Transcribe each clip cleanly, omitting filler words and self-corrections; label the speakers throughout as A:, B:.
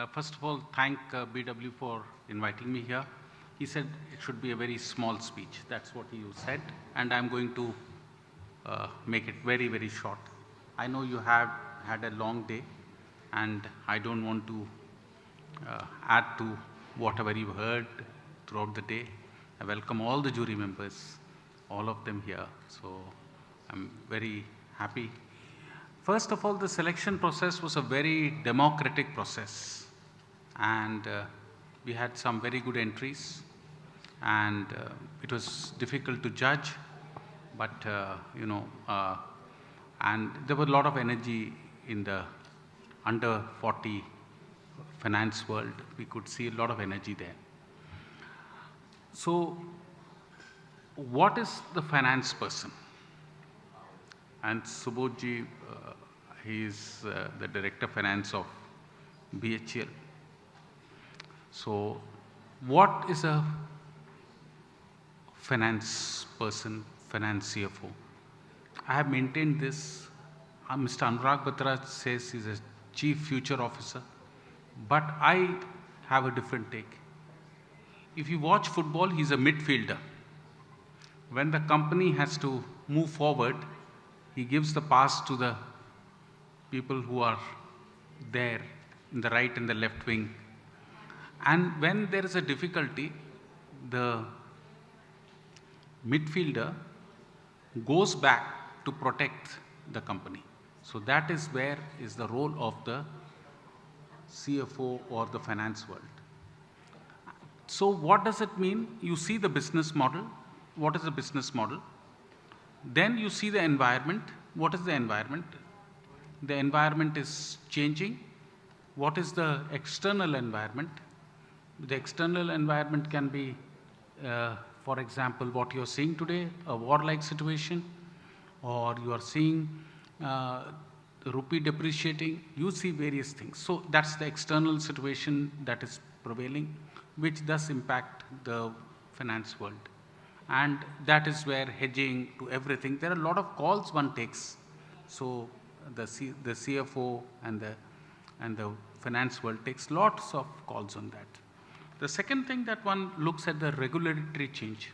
A: First of all, thank BW for inviting me here. He said it should be a very small speech. That's what he said, and I'm going to make it very, very short. I know you have had a long day, and I don't want to add to whatever you heard throughout the day. I welcome all the jury members, all of them here. So I'm very happy. First of all, the selection process was a very democratic process, and we had some very good entries, and it was difficult to judge, but and there was a lot of energy in the under 40 finance world. We could see a lot of energy there. So what is the finance person? And Subodhji, he is the Director of Finance of BHL. So what is a finance person, finance CFO? I have maintained this. Mr. Anurag Batra says he's a Chief Future Officer, but I have a different take. If you watch football, he's a midfielder. When the company has to move forward, he gives the pass to the people who are there in the right and the left wing. And when there is a difficulty, the midfielder goes back to protect the company. So that is where is the role of the CFO or the finance world. So what does it mean? You see the business model. What is the business model? Then you see the environment. What is the environment? The environment is changing. What is the external environment? The external environment can be, for example, what you're seeing today, a war-like situation, or you are seeing the rupee depreciating. You see various things. So that's the external situation that is prevailing, which does impact the finance world. And that is where hedging to everything, there are a lot of calls one takes. So the CFO and the finance world takes lots of calls on that. The second thing that one looks at the regulatory change.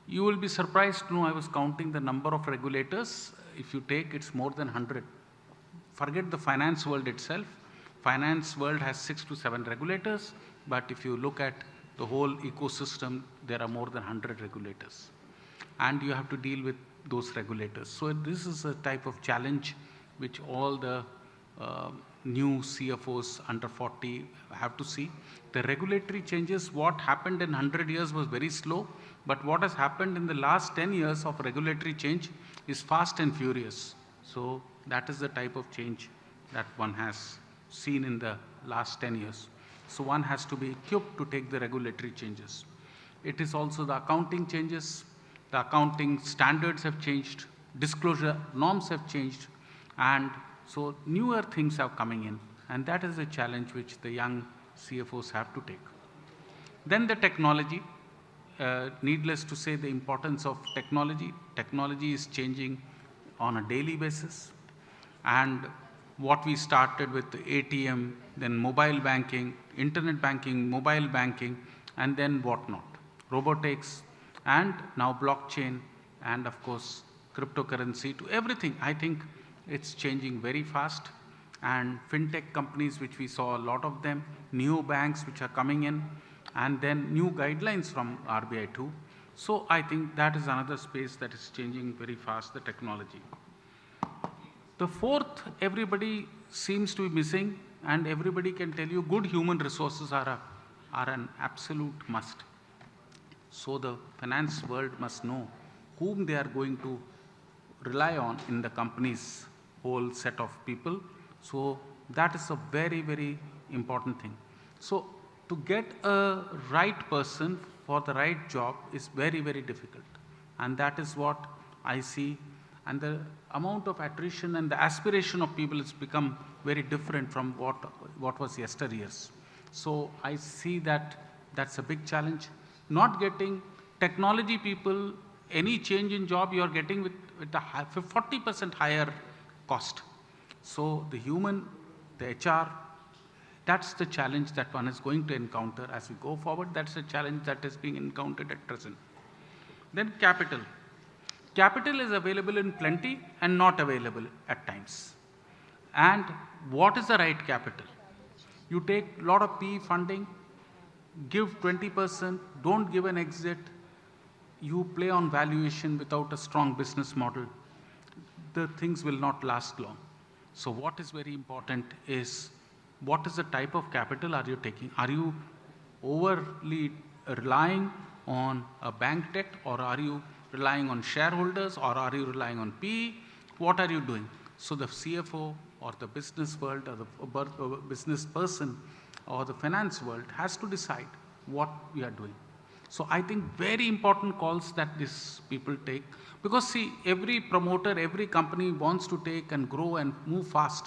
A: You will be surprised to know I was counting the number of regulators. If you take, it's more than 100. Forget the finance world itself. Finance world has 6 to 7 regulators, but if you look at the whole ecosystem, there are more than 100 regulators. And you have to deal with those regulators. So this is a type of challenge which all the new CFOs under 40 have to see. The regulatory changes, what happened in 100 years was very slow, but what has happened in the last 10 years of regulatory change is fast and furious. So that is the type of change that one has seen in the last 10 years. So one has to be equipped to take the regulatory changes. It is also the accounting changes. The accounting standards have changed, disclosure norms have changed, and so newer things are coming in, and that is a challenge which the young CFOs have to take. Then the technology, needless to say the importance of technology. Technology is changing on a daily basis, and what we started with the ATM, then mobile banking, internet banking, mobile banking, and then whatnot, robotics, and now blockchain, and of course cryptocurrency, to everything. I think it's changing very fast, and fintech companies, which we saw a lot of them, new banks which are coming in, and then new guidelines from RBI too. So I think that is another space that is changing very fast, the technology. The fourth, everybody seems to be missing, and everybody can tell you good human resources are an absolute must. So the finance world must know whom they are going to rely on in the company's whole set of people. So that is a very, very important thing. So to get a right person for the right job is very, very difficult. And that is what I see. And the amount of attrition and the aspiration of people has become very different from what was yesteryears. So I see that that's a big challenge. Not getting technology people, any change in job you are getting with a 40% higher cost. So the human, the HR, That's the challenge that one is going to encounter as we go forward. That's a challenge that is being encountered at present. Then capital. Capital is available in plenty and not available at times. And what is the right capital? You take a lot of PE funding, give 20%, don't give an exit, you play on valuation without a strong business model, the things will not last long. So what is very important is, what is the type of capital are you taking? Are you overly relying on a bank debt, or are you relying on shareholders, or are you relying on PE? What are you doing? So the CFO or the business world or the business person or the finance world has to decide what we are doing. So I think very important calls that these people take, because see, every promoter, every company wants to take and grow and move fast.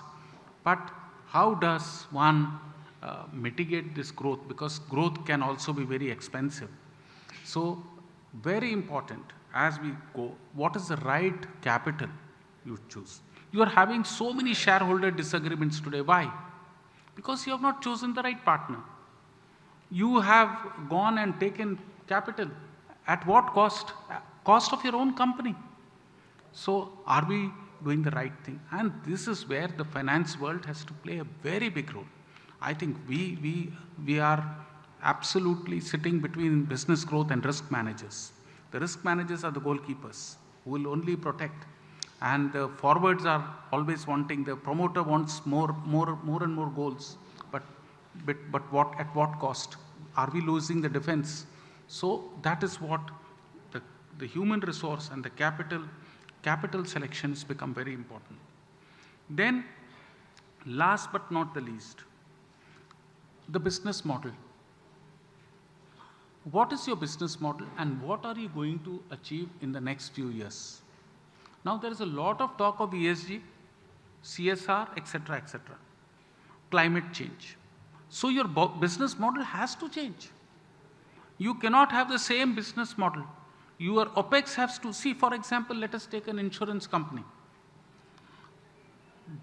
A: But how does one mitigate this growth? Because growth can also be very expensive. So very important as we go, what is the right capital you choose? You are having so many shareholder disagreements today. Why? Because you have not chosen the right partner. You have gone and taken capital. At what cost? Cost of your own company. So are we doing the right thing? And this is where the finance world has to play a very big role. I think we are absolutely sitting between business growth and risk managers. The risk managers are the goalkeepers who will only protect. And the forwards are always wanting, the promoter wants more and more goals. But what, at what cost? Are we losing the defense? So that is what the human resource and the capital selection has become very important. Then last but not the least, the business model. What is your business model and what are you going to achieve in the next few years? Now there is a lot of talk of ESG, CSR, etc., etc. Climate change. So your business model has to change. You cannot have the same business model. Your OPEX has to, see, for example, let us take an insurance company.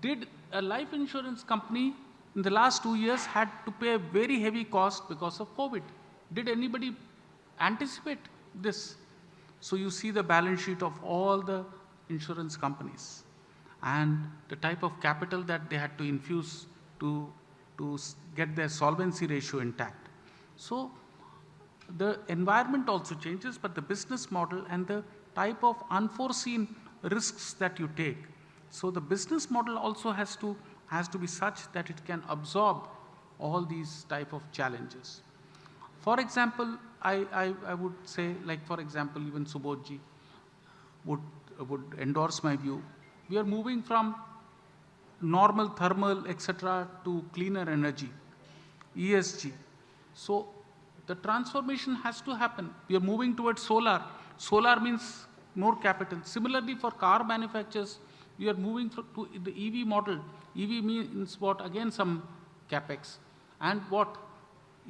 A: Did a life insurance company in the last 2 years had to pay a very heavy cost because of COVID? Did anybody anticipate this? So you see the balance sheet of all the insurance companies and the type of capital that they had to infuse to get their solvency ratio intact. So the environment also changes, but the business model and the type of unforeseen risks that you take. So the business model also has to be such that it can absorb all these type of challenges. For example, I would say, like for example, even Subodhji would endorse my view. We are moving from normal thermal, etc., to cleaner energy, ESG. So the transformation has to happen. We are moving towards solar. Solar means more capital. Similarly, for car manufacturers, we are moving to the EV model. EV means what? Again, some capex. And what?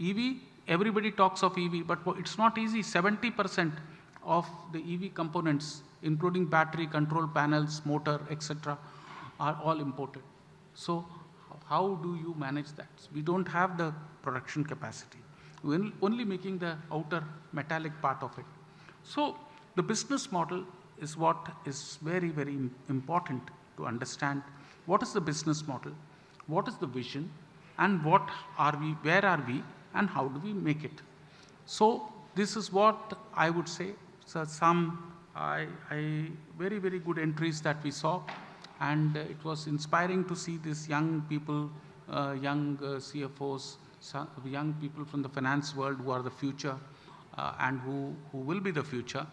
A: EV, everybody talks of EV, but it's not easy. 70% of the EV components, including battery, control panels, motor, etc., are all imported. So how do you manage that? We don't have the production capacity. We're only making the outer metallic part of it. So the business model is what is very, very important to understand. What is the business model? What is the vision? And what are we, where are we, and how do we make it? So this is what I would say. So some very, very good entries that we saw, and it was inspiring to see these young people, young CFOs, young people from the finance world who are the future and who will be the future,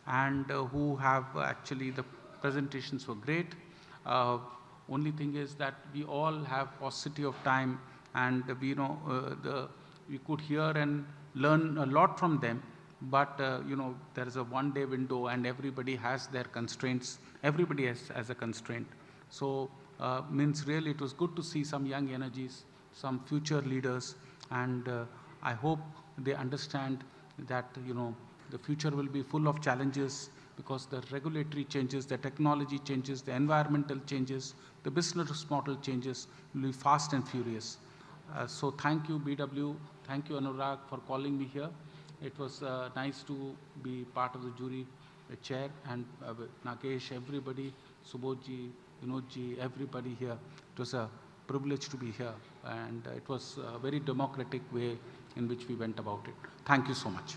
A: and who have actually, the presentations were great. Only thing is that we all have paucity of time, and we we could hear and learn a lot from them. But there is a one-day window, and everybody has their constraints. Everybody has a constraint. So means really it was good to see some young energies, some future leaders, and I hope they understand that the future will be full of challenges, because the regulatory changes, the technology changes, the environmental changes, the business model changes will be fast and furious. So thank you, BW. Thank you, Anurag, for calling me here. It was nice to be part of the jury chair, and with Nagesh, everybody, Subodhji, Vinodji, everybody here. It was a privilege to be here, and it was a very democratic way in which we went about it. Thank you so much.